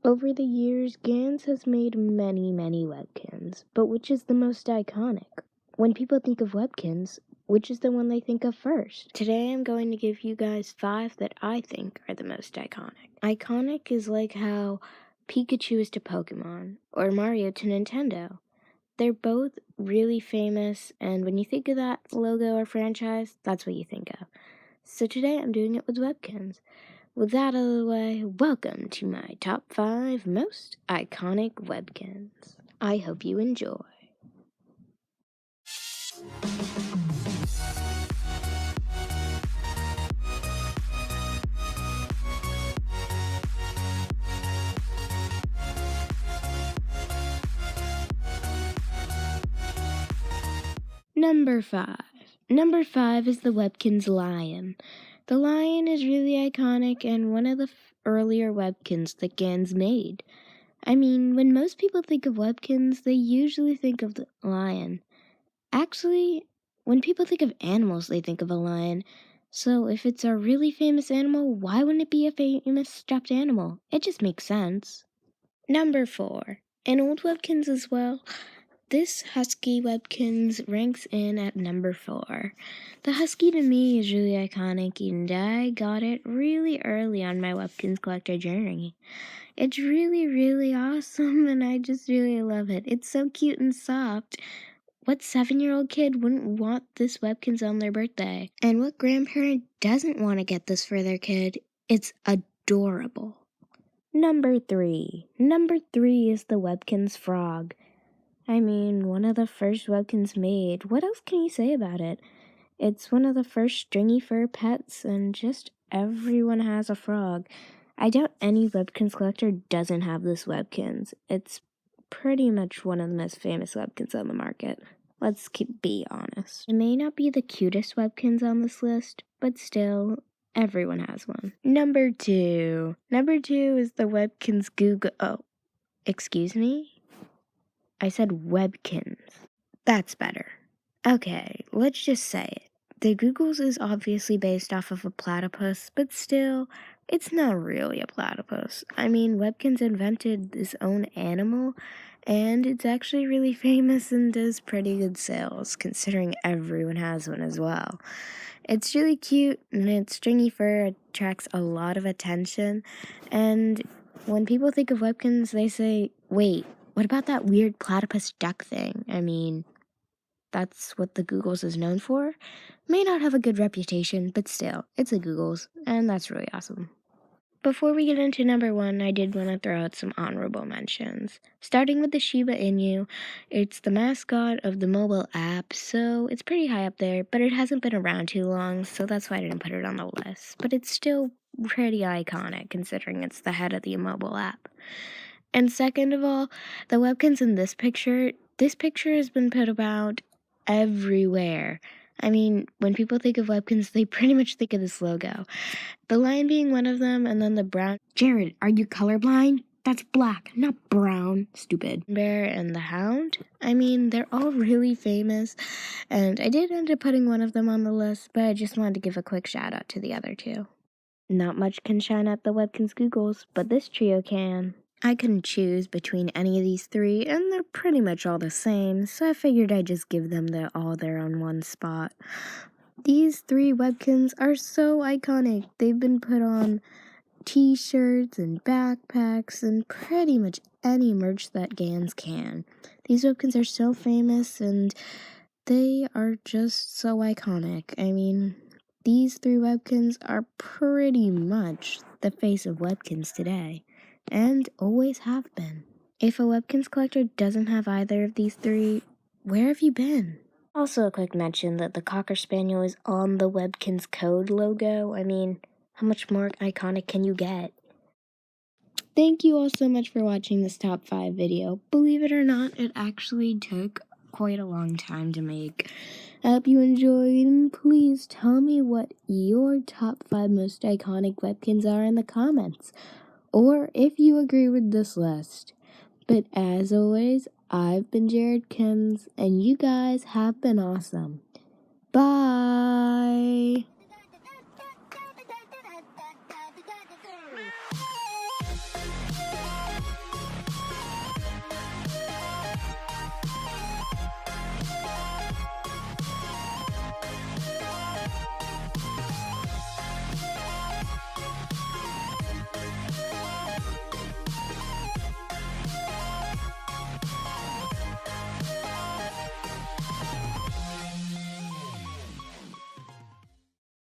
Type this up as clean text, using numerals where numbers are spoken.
Over the years, Gans has made many Webkinz, but which is the most iconic? When people think of Webkinz, which is the one they think of first? Today I'm going to give you guys 5 that I think are the most iconic. Iconic is like how Pikachu is to Pokemon, or Mario to Nintendo. They're both really famous, and when you think of that logo or franchise, that's what you think of. So today I'm doing it with Webkinz. With that out of the way, welcome to my top 5 most iconic Webkinz. I hope you enjoy. Number 5. Number 5 is the Webkinz Lion. The lion is really iconic and one of the earlier Webkinz that Gans made. I mean, when most people think of Webkinz, they usually think of the lion. Actually, when people think of animals, they think of a lion. So if it's a really famous animal, why wouldn't it be a famous stuffed animal? It just makes sense. Number 4. An old Webkinz as well. This Husky Webkinz ranks in at number 4. The Husky to me is really iconic and I got it really early on my Webkinz collector journey. It's really awesome and I just really love it. It's so cute and soft. What 7-year-old kid wouldn't want this Webkinz on their birthday? And what grandparent doesn't want to get this for their kid? It's adorable. Number 3. Number 3 is the Webkinz Frog. I mean, one of the first Webkinz made. What else can you say about it? It's one of the first stringy fur pets, and just everyone has a frog. I doubt any Webkinz collector doesn't have this Webkinz. It's pretty much one of the most famous Webkinz on the market. Let's be honest. It may not be the cutest Webkinz on this list, but still, everyone has one. Number 2. Number 2 is the Webkinz Google. Oh, excuse me? I said Webkinz. That's better. Okay, let's just say it. The Googles is obviously based off of a platypus, but still, it's not really a platypus. I mean, Webkinz invented his own animal, and it's actually really famous and does pretty good sales, considering everyone has one as well. It's really cute, and its stringy fur attracts a lot of attention, and when people think of Webkinz, they say, wait, what about that weird platypus duck thing? I mean, that's what the Googles is known for. May not have a good reputation, but still, it's a Googles, and that's really awesome. Before we get into number 1, I did want to throw out some honorable mentions. Starting with the Shiba Inu, it's the mascot of the mobile app, so it's pretty high up there, but it hasn't been around too long, so that's why I didn't put it on the list. But it's still pretty iconic, considering it's the head of the mobile app. And second of all, the Webkinz in this picture has been put about everywhere. I mean, when people think of Webkinz, they pretty much think of this logo. The lion being one of them, and then the brown. Jared, are you colorblind? That's black, not brown. Stupid. Bear and the hound. I mean, they're all really famous, and I did end up putting one of them on the list, but I just wanted to give a quick shout out to the other 2. Not much can shine at the Webkinz Googles, but this trio can. I couldn't choose between any of these 3, and they're pretty much all the same, so I figured I'd just give them all their own one spot. These 3 Webkinz are so iconic. They've been put on t-shirts and backpacks and pretty much any merch that Gans can. These Webkinz are so famous and they are just so iconic. I mean, these 3 Webkinz are pretty much the face of Webkinz today. And always have been. If a Webkinz collector doesn't have either of these 3, where have you been? Also a quick mention that the Cocker Spaniel is on the Webkinz code logo. I mean, how much more iconic can you get? Thank you all so much for watching this top 5 video. Believe it or not, it actually took quite a long time to make. I hope you enjoyed, and please tell me what your top 5 most iconic Webkinz are in the comments. Or if you agree with this list. But as always, I've been Jared Kinz, and you guys have been awesome. Bye!